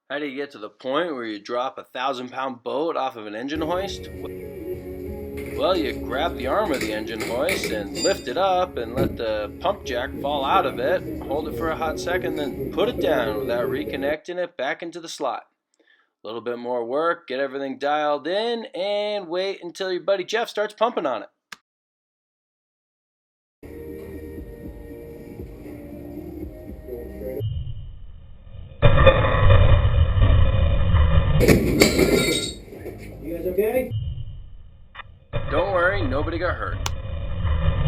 How do you get to the point where you drop a 1,000-pound boat off of an engine hoist? Well, you grab the arm of the engine hoist and lift it up and let the pump jack fall out of it, hold it for a hot second, then put it down without reconnecting it back into the slot. A little bit more work, get everything dialed in, and wait until your buddy Jeff starts pumping on it. You guys okay? Don't worry, nobody got hurt.